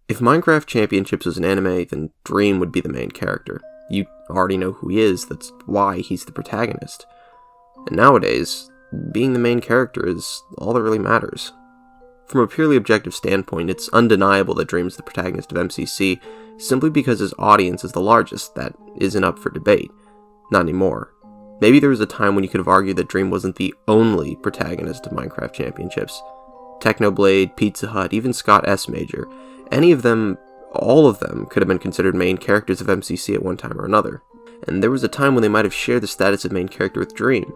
If Minecraft Championships was an anime, then Dream would be the main character. You already know who he is, that's why he's the protagonist. And nowadays, being the main character is all that really matters. From a purely objective standpoint, it's undeniable that Dream is the protagonist of MCC, simply because his audience is the largest. That isn't up for debate. Not anymore. Maybe there was a time when you could have argued that Dream wasn't the only protagonist of Minecraft Championships. Technoblade, Pizza Hut, even Scott S. Major, any of them, all of them, could have been considered main characters of MCC at one time or another. And there was a time when they might have shared the status of main character with Dream.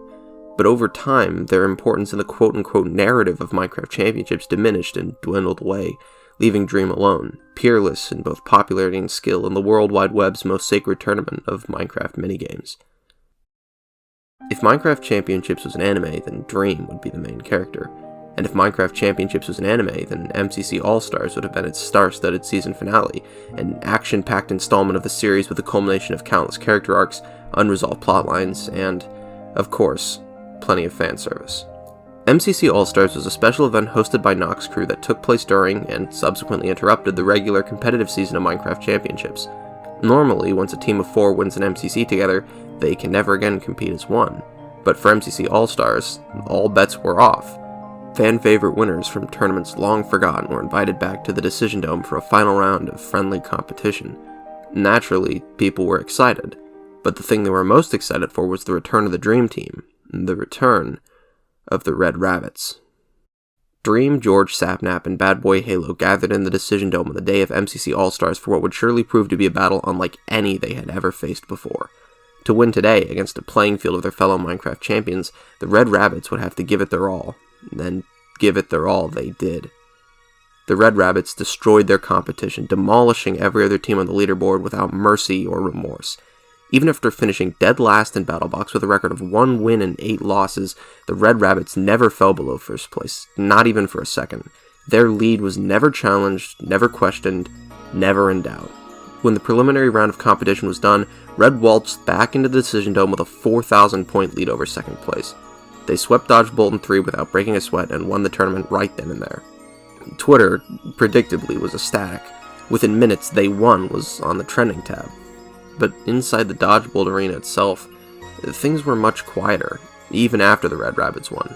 But over time, their importance in the quote-unquote narrative of Minecraft Championships diminished and dwindled away, leaving Dream alone, peerless in both popularity and skill in the World Wide Web's most sacred tournament of Minecraft minigames. If Minecraft Championships was an anime, then Dream would be the main character. And if Minecraft Championships was an anime, then MCC All-Stars would have been its star-studded season finale, an action-packed installment of the series with a culmination of countless character arcs, unresolved plotlines, and, of course, plenty of fan service. MCC All-Stars was a special event hosted by Nox Crew that took place during, and subsequently interrupted, the regular competitive season of Minecraft Championships. Normally, once a team of 4 wins an MCC together, they can never again compete as one. But for MCC All-Stars, all bets were off. Fan-favorite winners from tournaments long forgotten were invited back to the Decision Dome for a final round of friendly competition. Naturally, people were excited, but the thing they were most excited for was the return of the Dream Team, the return of the Red Rabbits. Dream, George, Sapnap, and Bad Boy Halo gathered in the Decision Dome on the day of MCC All-Stars for what would surely prove to be a battle unlike any they had ever faced before. To win today against a playing field of their fellow Minecraft champions, the Red Rabbits would have to give it their all. And give it their all they did. The Red Rabbits destroyed their competition, demolishing every other team on the leaderboard without mercy or remorse. Even after finishing dead last in BattleBox with a record of 1 win and 8 losses, the Red Rabbits never fell below first place, not even for a second. Their lead was never challenged, never questioned, never in doubt. When the preliminary round of competition was done, Red waltzed back into the Decision Dome with a 4,000-point lead over second place. They swept Dodgebolt in 3 without breaking a sweat and won the tournament right then and there. Twitter, predictably, was ecstatic. Within minutes, "They won" was on the trending tab. But inside the Dodgebolt arena itself, things were much quieter, even after the Red Rabbits won.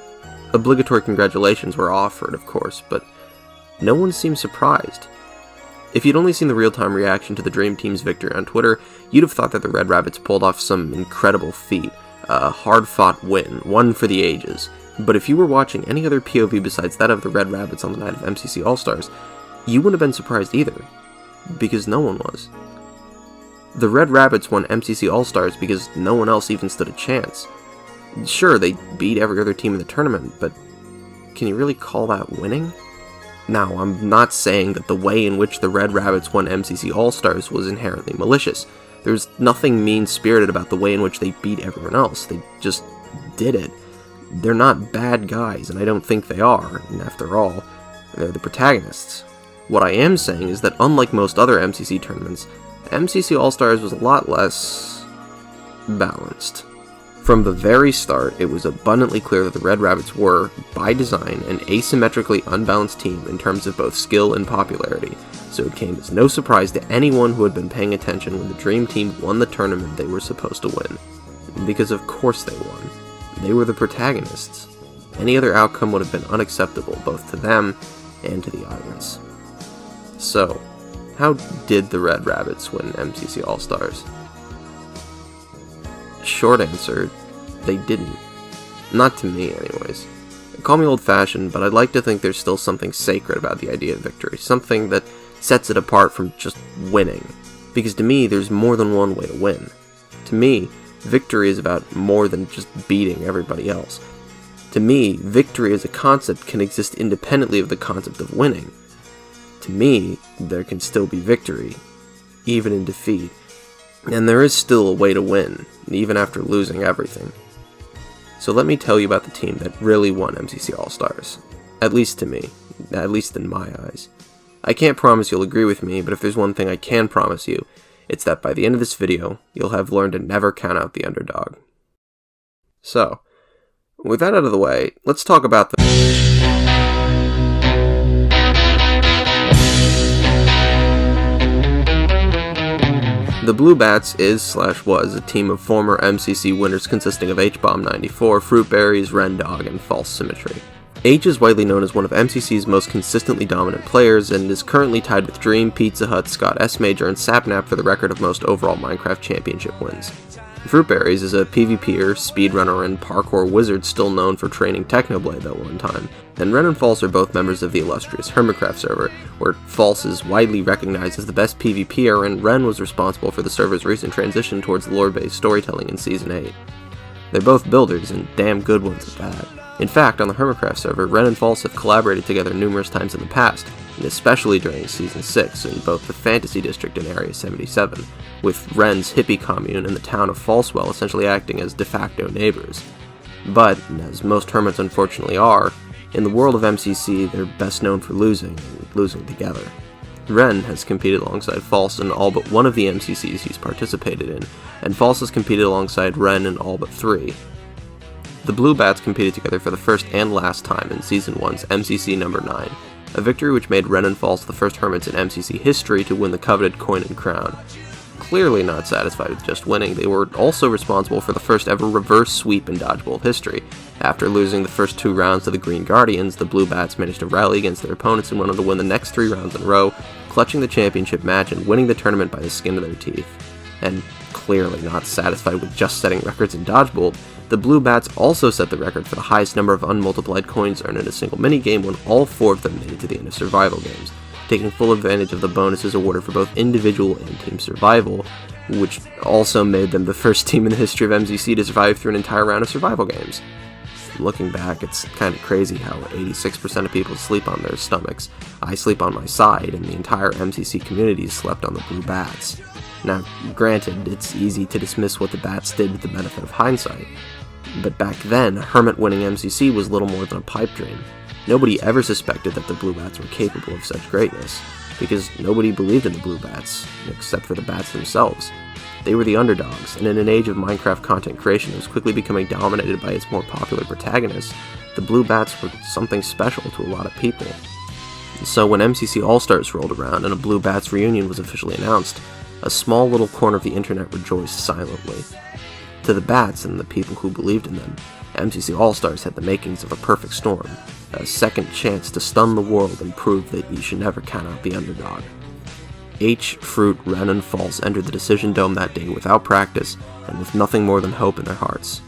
Obligatory congratulations were offered, of course, but no one seemed surprised. If you'd only seen the real-time reaction to the Dream Team's victory on Twitter, you'd have thought that the Red Rabbits pulled off some incredible feat. A hard-fought win, one for the ages. But if you were watching any other POV besides that of the Red Rabbits on the night of MCC All-Stars, you wouldn't have been surprised either, because no one was. The Red Rabbits won MCC All-Stars because no one else even stood a chance. Sure, they beat every other team in the tournament, but can you really call that winning? Now, I'm not saying that the way in which the Red Rabbits won MCC All-Stars was inherently malicious. There's nothing mean-spirited about the way in which they beat everyone else. They just did it. They're not bad guys, and I don't think they are, and after all, they're the protagonists. What I am saying is that unlike most other MCC tournaments, MCC All-Stars was a lot less balanced. From the very start, it was abundantly clear that the Red Rabbits were, by design, an asymmetrically unbalanced team in terms of both skill and popularity, so it came as no surprise to anyone who had been paying attention when the Dream Team won the tournament they were supposed to win. Because of course they won. They were the protagonists. Any other outcome would have been unacceptable, both to them and to the audience. So, how did the Red Rabbits win MCC All-Stars? Short answer, they didn't. Not to me, anyways. Call me old-fashioned, but I'd like to think there's still something sacred about the idea of victory, something that sets it apart from just winning. Because to me, there's more than one way to win. To me, victory is about more than just beating everybody else. To me, victory as a concept can exist independently of the concept of winning. To me, there can still be victory, even in defeat. And there is still a way to win, even after losing everything. So let me tell you about the team that really won MCC All-Stars. At least to me. At least in my eyes. I can't promise you'll agree with me, but if there's one thing I can promise you, it's that by the end of this video, you'll have learned to never count out the underdog. So, with that out of the way, let's talk about the The Blue Bats is/was a team of former MCC winners consisting of H-Bomb 94, Fruitberries, Rendog, and False Symmetry. H is widely known as one of MCC's most consistently dominant players, and is currently tied with Dream, Pizza Hut, Scott S. Major, and Sapnap for the record of most overall Minecraft championship wins. Fruitberries is a PvPer, speedrunner, and parkour wizard still known for training Technoblade at one time, and Ren and False are both members of the illustrious Hermitcraft server, where False is widely recognized as the best PvPer, and Ren was responsible for the server's recent transition towards lore-based storytelling in Season 8. They're both builders, and damn good ones at that. In fact, on the Hermitcraft server, Ren and False have collaborated together numerous times in the past, and especially during Season 6 in both the Fantasy District and Area 77, with Ren's hippie commune and the town of Falsewell essentially acting as de facto neighbors. But, as most hermits unfortunately are, in the world of MCC they're best known for losing, and losing together. Ren has competed alongside False in all but one of the MCCs he's participated in, and False has competed alongside Ren in all but 3. The Blue Bats competed together for the first and last time in Season 1's MCC number 9, a victory which made Ren and False the first hermits in MCC history to win the coveted coin and crown. Clearly not satisfied with just winning, they were also responsible for the first ever reverse sweep in Dodgeball history. After losing the first 2 rounds to the Green Guardians, the Blue Bats managed to rally against their opponents and went on to win the next 3 rounds in a row, clutching the championship match and winning the tournament by the skin of their teeth. And clearly not satisfied with just setting records in Dodgeball, the Blue Bats also set the record for the highest number of unmultiplied coins earned in a single minigame when all 4 of them made it to the end of survival games, taking full advantage of the bonuses awarded for both individual and team survival, which also made them the first team in the history of MCC to survive through an entire round of survival games. Looking back, it's kind of crazy how 86% of people sleep on their stomachs, I sleep on my side, and the entire MCC community slept on the Blue Bats. Now, granted, it's easy to dismiss what the Bats did with the benefit of hindsight, but back then, Hermit winning MCC was little more than a pipe dream. Nobody ever suspected that the Blue Bats were capable of such greatness, because nobody believed in the Blue Bats, except for the Bats themselves. They were the underdogs, and in an age of Minecraft content creation that was quickly becoming dominated by its more popular protagonists, the Blue Bats were something special to a lot of people. So when MCC All-Stars rolled around and a Blue Bats reunion was officially announced, a small little corner of the internet rejoiced silently. To the Bats and the people who believed in them, MCC All-Stars had the makings of a perfect storm, a second chance to stun the world and prove that you should never count out the underdog. H, Fruit, Ren, and False entered the Decision Dome that day without practice and with nothing more than hope in their hearts.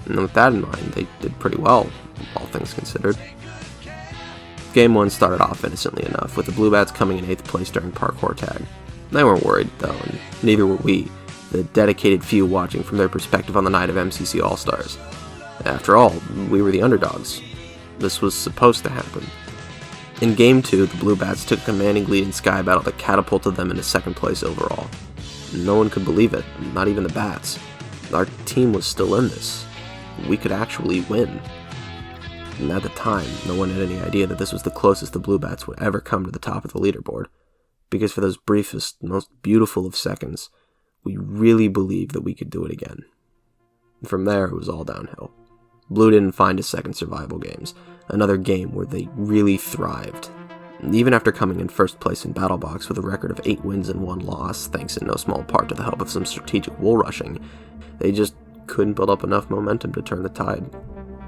And with that in mind, they did pretty well, all things considered. Game 1 started off innocently enough, with the Blue Bats coming in 8th place during Parkour Tag. They weren't worried, though, and neither were we, the dedicated few watching from their perspective on the night of MCC All-Stars. After all, we were the underdogs. This was supposed to happen. In Game 2, the Blue Bats took a commanding lead in Sky Battle that catapulted them into 2nd place overall. No one could believe it, not even the Bats. Our team was still in this. We could actually win. And at the time, no one had any idea that this was the closest the Blue Bats would ever come to the top of the leaderboard. Because for those briefest, most beautiful of seconds, we really believed that we could do it again. And from there, it was all downhill. Blue didn't find a second survival games, another game where they really thrived. And even after coming in 1st place in BattleBox with a record of 8 wins and 1 loss, thanks in no small part to the help of some strategic wall rushing, they just couldn't build up enough momentum to turn the tide.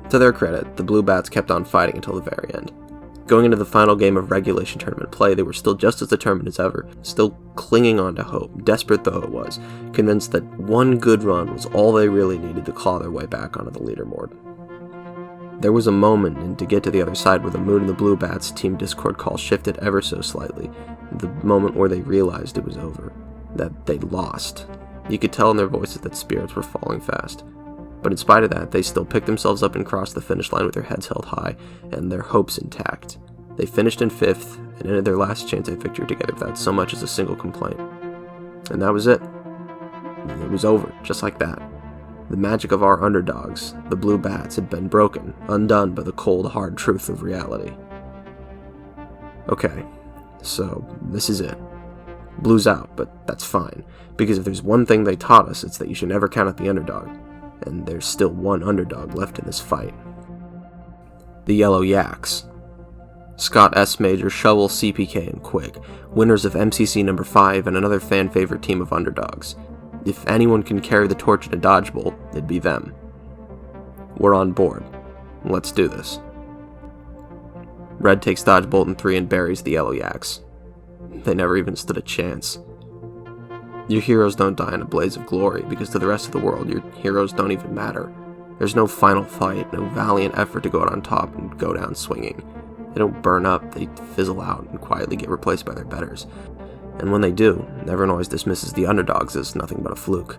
To their credit, the Blue Bats kept on fighting until the very end. Going into the final game of regulation tournament play, they were still just as determined as ever, still clinging on to hope, desperate though it was, convinced that one good run was all they really needed to claw their way back onto the leaderboard. There was a moment, and to get to the other side, where the mood in the Blue Bats team Discord call shifted ever so slightly, the moment where they realized it was over, that they'd lost. You could tell in their voices that spirits were falling fast. But in spite of that, they still picked themselves up and crossed the finish line with their heads held high and their hopes intact. They finished in 5th and ended their last chance at victory together without so much as a single complaint. And that was it. It was over, just like that. The magic of our underdogs, the Blue Bats, had been broken, undone by the cold, hard truth of reality. Okay, so this is it. Blue's out, but that's fine, because if there's one thing they taught us, it's that you should never count out the underdog. And there's still one underdog left in this fight. The Yellow Yaks. Scott S. Major, Shovel, CPK, and Quick, winners of MCC number 5 and another fan-favorite team of underdogs. If anyone can carry the torch in a dodgeball, it'd be them. We're on board. Let's do this. Red takes dodgeball in 3 and buries the Yellow Yaks. They never even stood a chance. Your heroes don't die in a blaze of glory, because to the rest of the world, your heroes don't even matter. There's no final fight, no valiant effort to go out on top and go down swinging. They don't burn up, they fizzle out and quietly get replaced by their betters. And when they do, everyone always dismisses the underdogs as nothing but a fluke.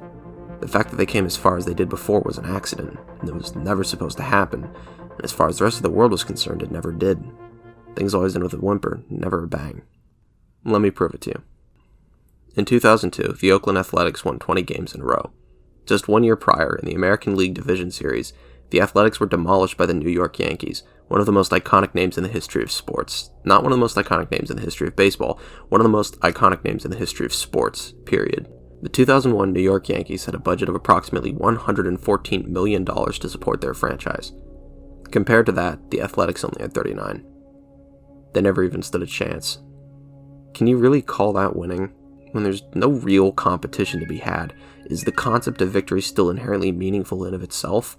The fact that they came as far as they did before was an accident, and it was never supposed to happen, and as far as the rest of the world was concerned, it never did. Things always end with a whimper, never a bang. Let me prove it to you. In 2002, the Oakland Athletics won 20 games in a row. Just 1 year prior, in the American League Division Series, the Athletics were demolished by the New York Yankees, one of the most iconic names in the history of sports. Not one of the most iconic names in the history of baseball, one of the most iconic names in the history of sports, period. The 2001 New York Yankees had a budget of approximately $114 million to support their franchise. Compared to that, the Athletics only had 39. They never even stood a chance. Can you really call that winning? When there's no real competition to be had, is the concept of victory still inherently meaningful in of itself?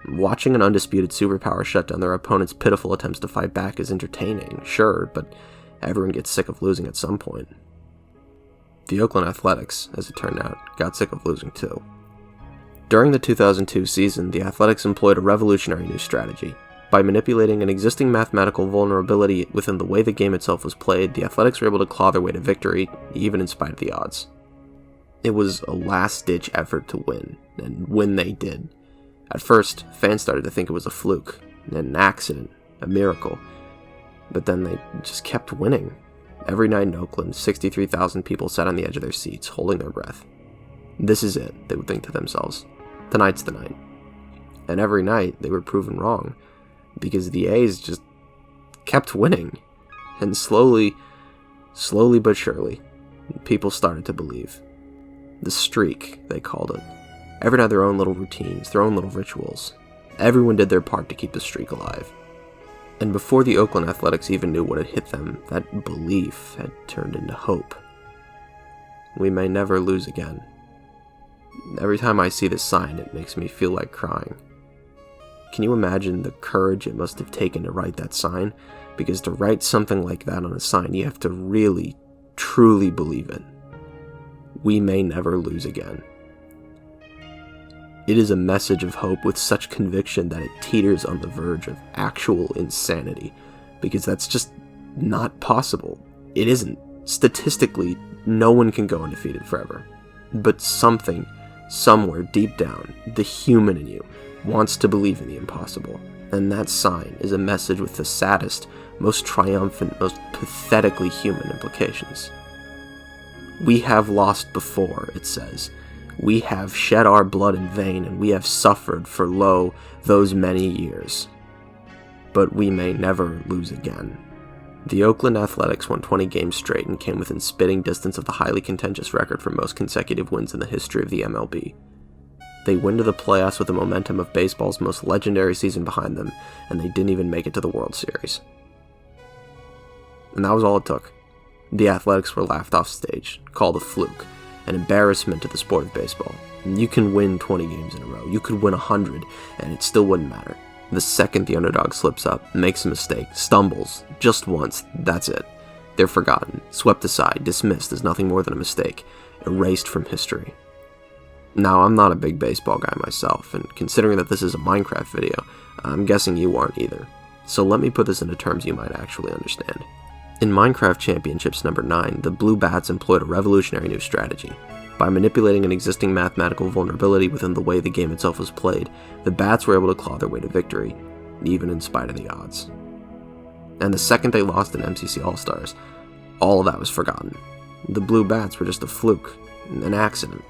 Watching an undisputed superpower shut down their opponent's pitiful attempts to fight back is entertaining, sure, but everyone gets sick of losing at some point. The Oakland Athletics, as it turned out, got sick of losing too. During the 2002 season, the Athletics employed a revolutionary new strategy. By manipulating an existing mathematical vulnerability within the way the game itself was played, the Athletics were able to claw their way to victory, even in spite of the odds. It was a last-ditch effort to win, and win they did. At first, fans started to think it was a fluke, an accident, a miracle. But then they just kept winning. Every night in Oakland, 63,000 people sat on the edge of their seats, holding their breath. This is it, they would think to themselves. Tonight's the night. And every night, they were proven wrong, because the A's just kept winning. And slowly but surely, people started to believe. The streak, they called it. Everyone had their own little routines, their own little rituals. Everyone did their part to keep the streak alive. And before the Oakland Athletics even knew what had hit them, that belief had turned into hope. We may never lose again. Every time I see this sign, it makes me feel like crying. Can you imagine the courage it must have taken to write that sign? Because to write something like that on a sign, you have to really, truly believe it. We may never lose again. It is a message of hope with such conviction that it teeters on the verge of actual insanity, because that's just not possible. It isn't. Statistically, no one can go undefeated forever. But something, somewhere deep down, the human in you, wants to believe in the impossible. And that sign is a message with the saddest, most triumphant, most pathetically human implications. We have lost before, it says. We have shed our blood in vain, and we have suffered for, lo, those many years. But we may never lose again. The Oakland Athletics won 20 games straight and came within spitting distance of the highly contentious record for most consecutive wins in the history of the MLB. They went to the playoffs with the momentum of baseball's most legendary season behind them, and they didn't even make it to the World Series. And that was all it took. The Athletics were laughed off stage, called a fluke, an embarrassment to the sport of baseball. You can win 20 games in a row, you could win 100, and it still wouldn't matter. The second the underdog slips up, makes a mistake, stumbles, just once, that's it. They're forgotten, swept aside, dismissed as nothing more than a mistake, erased from history. Now, I'm not a big baseball guy myself, and considering that this is a Minecraft video, I'm guessing you aren't either. So let me put this into terms you might actually understand. In Minecraft Championships number 9, the Blue Bats employed a revolutionary new strategy. By manipulating an existing mathematical vulnerability within the way the game itself was played, the Bats were able to claw their way to victory, even in spite of the odds. And the second they lost in MCC All-Stars, all of that was forgotten. The Blue Bats were just a fluke, an accident.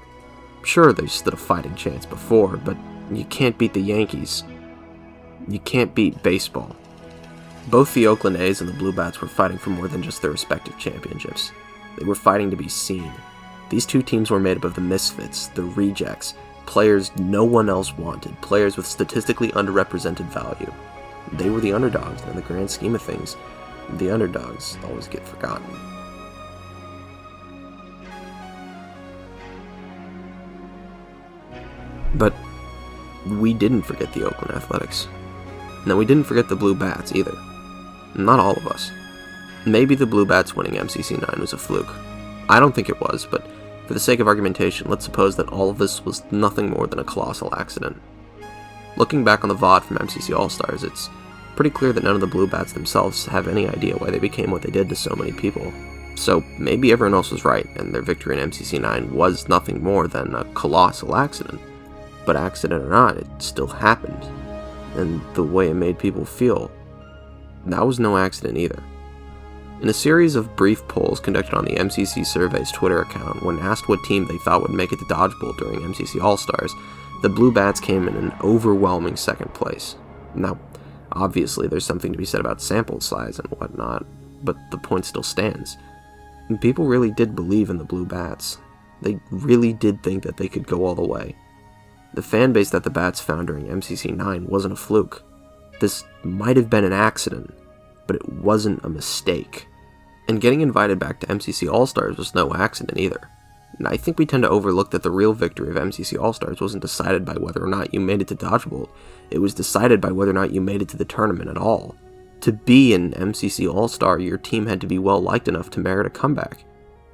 Sure, they stood a fighting chance before, but you can't beat the Yankees. You can't beat baseball. Both the Oakland A's and the Blue Bats were fighting for more than just their respective championships. They were fighting to be seen. These two teams were made up of the misfits, the rejects, players no one else wanted, players with statistically underrepresented value. They were the underdogs, and in the grand scheme of things, the underdogs always get forgotten. But we didn't forget the Oakland Athletics. No, we didn't forget the Blue Bats either. Not all of us. Maybe the Blue Bats winning MCC 9 was a fluke. I don't think it was, but for the sake of argumentation, let's suppose that all of this was nothing more than a colossal accident. Looking back on the VOD from MCC All-Stars, it's pretty clear that none of the Blue Bats themselves have any idea why they became what they did to so many people. So maybe everyone else was right, and their victory in MCC 9 was nothing more than a colossal accident. But accident or not, it still happened. And the way it made people feel, that was no accident either. In a series of brief polls conducted on the MCC Survey's Twitter account, when asked what team they thought would make it to Dodgeball during MCC All-Stars, the Blue Bats came in an overwhelming second place. Now, obviously there's something to be said about sample size and whatnot, but the point still stands. People really did believe in the Blue Bats. They really did think that they could go all the way. The fan base that the Bats found during MCC 9 wasn't a fluke. This might have been an accident, but it wasn't a mistake. And getting invited back to MCC All-Stars was no accident either. And I think we tend to overlook that the real victory of MCC All-Stars wasn't decided by whether or not you made it to Dodgeball. It was decided by whether or not you made it to the tournament at all. To be an MCC All-Star, your team had to be well liked enough to merit a comeback.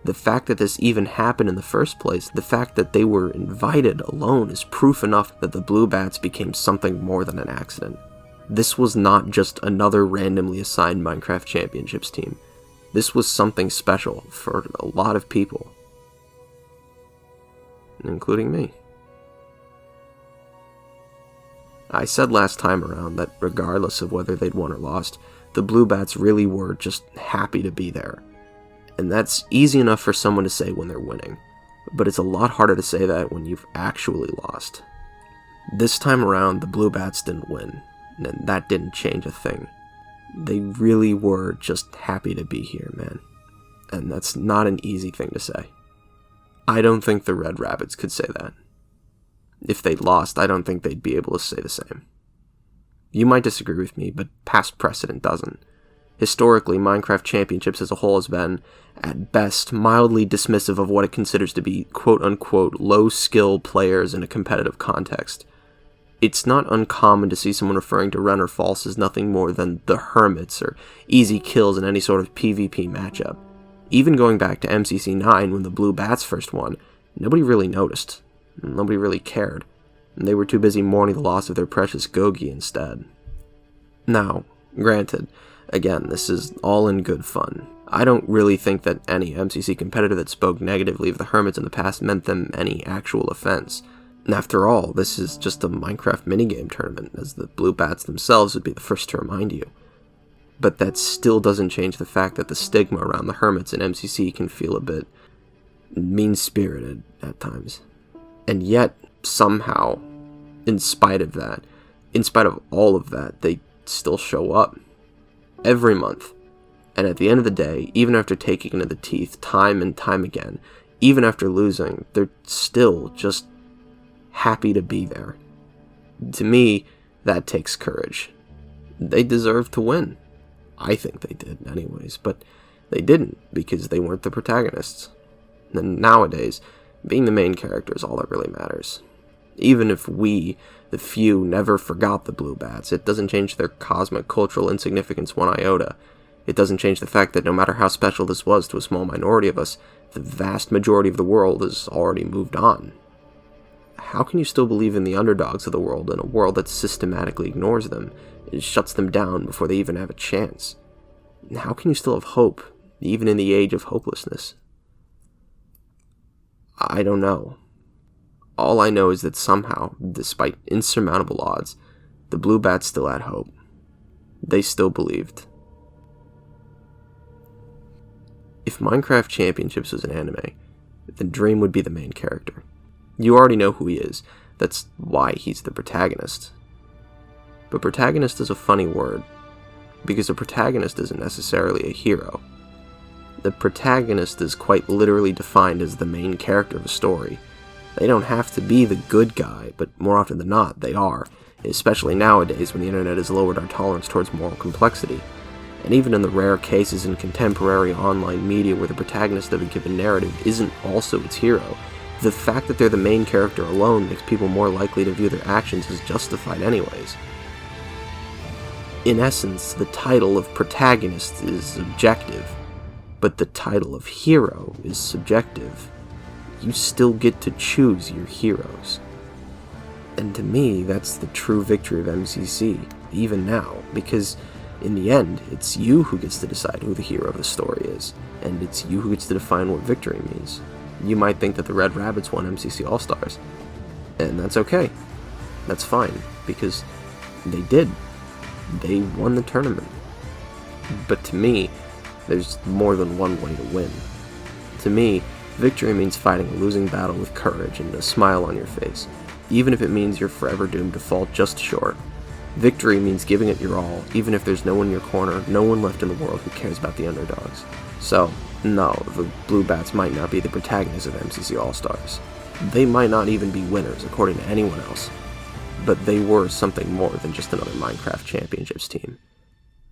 The fact that this even happened in the first place, the fact that they were invited alone, is proof enough that the Blue Bats became something more than an accident. This was not just another randomly assigned Minecraft Championships team. This was something special for a lot of people, including me. I said last time around that regardless of whether they'd won or lost, the Blue Bats really were just happy to be there. And that's easy enough for someone to say when they're winning, but it's a lot harder to say that when you've actually lost. This time around, the Blue Bats didn't win, and that didn't change a thing. They really were just happy to be here, man. And that's not an easy thing to say. I don't think the Red Rabbits could say that. If they'd lost, I don't think they'd be able to say the same. You might disagree with me, but past precedent doesn't. Historically, Minecraft Championships as a whole has been, at best, mildly dismissive of what it considers to be quote-unquote low-skill players in a competitive context. It's not uncommon to see someone referring to Ren or False as nothing more than the hermits or easy kills in any sort of PvP matchup. Even going back to MCC 9 when the Blue Bats first won, nobody really noticed. Nobody really cared. And they were too busy mourning the loss of their precious Gogi instead. Now, granted, again, this is all in good fun. I don't really think that any MCC competitor that spoke negatively of the Hermits in the past meant them any actual offense. And after all, this is just a Minecraft minigame tournament, as the Blue Bats themselves would be the first to remind you. But that still doesn't change the fact that the stigma around the Hermits in MCC can feel a bit mean-spirited at times. And yet, somehow, in spite of that, in spite of all of that, they still show up. Every month. And at the end of the day, even after taking it to the teeth time and time again, even after losing, they're still just happy to be there. To me, that takes courage. They deserve to win. I think they did anyways, but they didn't because they weren't the protagonists. And nowadays, being the main character is all that really matters. Even if we, the few, never forgot the Blue Bats, it doesn't change their cosmic cultural insignificance one iota. It doesn't change the fact that no matter how special this was to a small minority of us, the vast majority of the world has already moved on. How can you still believe in the underdogs of the world in a world that systematically ignores them and shuts them down before they even have a chance? And how can you still have hope, even in the age of hopelessness? I don't know. All I know is that somehow, despite insurmountable odds, the Blue Bats still had hope. They still believed. If Minecraft Championships was an anime, then Dream would be the main character. You already know who he is. That's why he's the protagonist. But protagonist is a funny word, because a protagonist isn't necessarily a hero. The protagonist is quite literally defined as the main character of a story. They don't have to be the good guy, but more often than not, they are, especially nowadays when the internet has lowered our tolerance towards moral complexity. And even in the rare cases in contemporary online media where the protagonist of a given narrative isn't also its hero, the fact that they're the main character alone makes people more likely to view their actions as justified anyways. In essence, the title of protagonist is objective, but the title of hero is subjective. You still get to choose your heroes. And to me, that's the true victory of MCC, even now, because in the end, it's you who gets to decide who the hero of the story is, and it's you who gets to define what victory means. You might think that the Red Rabbits won MCC All-Stars, and that's okay. That's fine, because they did. They won the tournament. But to me, there's more than one way to win. To me, victory means fighting a losing battle with courage and a smile on your face, even if it means you're forever doomed to fall just short. Victory means giving it your all, even if there's no one in your corner, no one left in the world who cares about the underdogs. So, no, the Blue Bats might not be the protagonists of MCC All-Stars. They might not even be winners, according to anyone else. But they were something more than just another Minecraft Championships team.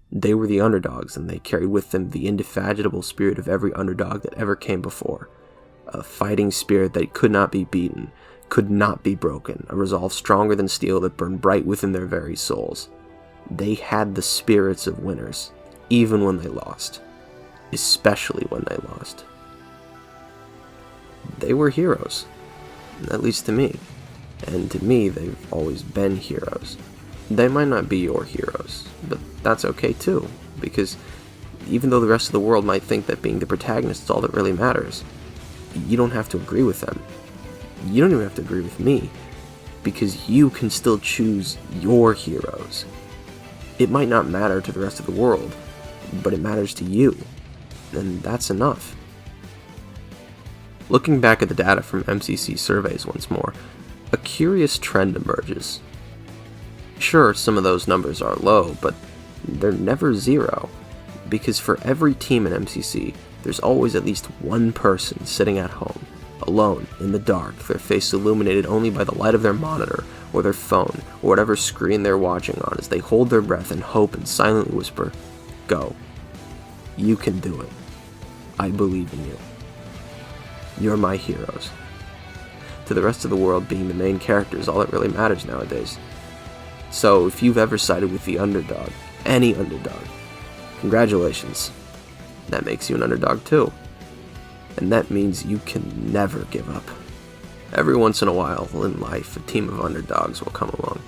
They were the underdogs, and they carried with them the indefatigable spirit of every underdog that ever came before. A fighting spirit that could not be beaten, could not be broken, a resolve stronger than steel that burned bright within their very souls. They had the spirits of winners, even when they lost. Especially when they lost. They were heroes, at least to me. And to me, they've always been heroes. They might not be your heroes, but that's okay too, because even though the rest of the world might think that being the protagonist is all that really matters, you don't have to agree with them. You don't even have to agree with me, because you can still choose your heroes. It might not matter to the rest of the world, but it matters to you, and that's enough. Looking back at the data from MCC surveys once more, a curious trend emerges. Sure, some of those numbers are low, but they're never zero, because for every team in MCC, there's always at least one person sitting at home, alone, in the dark, their face illuminated only by the light of their monitor, or their phone, or whatever screen they're watching on, as they hold their breath and hope and silently whisper, "Go. You can do it. I believe in you. You're my heroes." To the rest of the world, being the main character is all that really matters nowadays. So, if you've ever sided with the underdog, any underdog, congratulations. That makes you an underdog too. And that means you can never give up. Every once in a while in life, a team of underdogs will come along.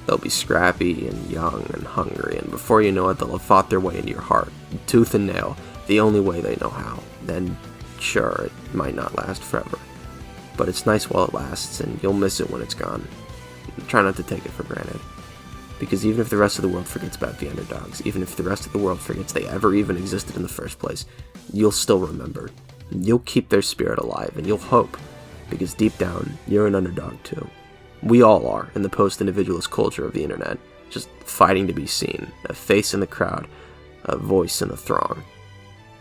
They'll be scrappy and young and hungry, and before you know it, they'll have fought their way into your heart, tooth and nail, the only way they know how. Then, sure, it might not last forever. But it's nice while it lasts, and you'll miss it when it's gone. Try not to take it for granted. Because even if the rest of the world forgets about the underdogs, even if the rest of the world forgets they ever even existed in the first place, you'll still remember. You'll keep their spirit alive, and you'll hope. Because deep down, you're an underdog too. We all are in the post-individualist culture of the internet, just fighting to be seen, a face in the crowd, a voice in the throng.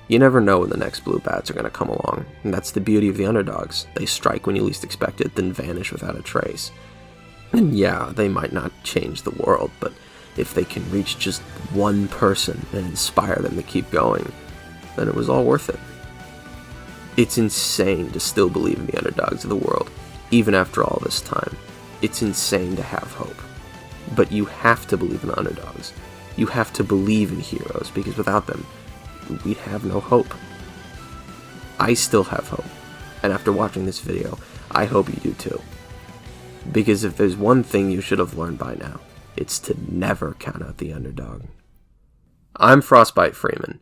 You never know when the next Blue Bats are going to come along, and that's the beauty of the underdogs. They strike when you least expect it, then vanish without a trace. And yeah, they might not change the world, but if they can reach just one person and inspire them to keep going, then it was all worth it. It's insane to still believe in the underdogs of the world, even after all this time. It's insane to have hope. But you have to believe in the underdogs. You have to believe in heroes, because without them, we'd have no hope. I still have hope, and after watching this video, I hope you do too. Because if there's one thing you should have learned by now, it's to never count out the underdog. I'm Frostbyte Freeman,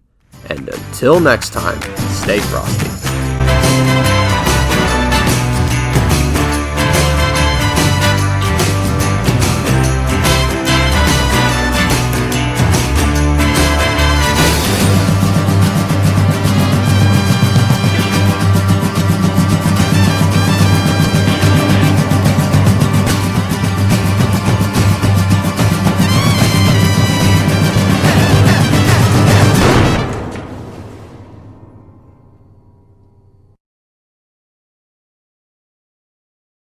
and until next time, stay frosty.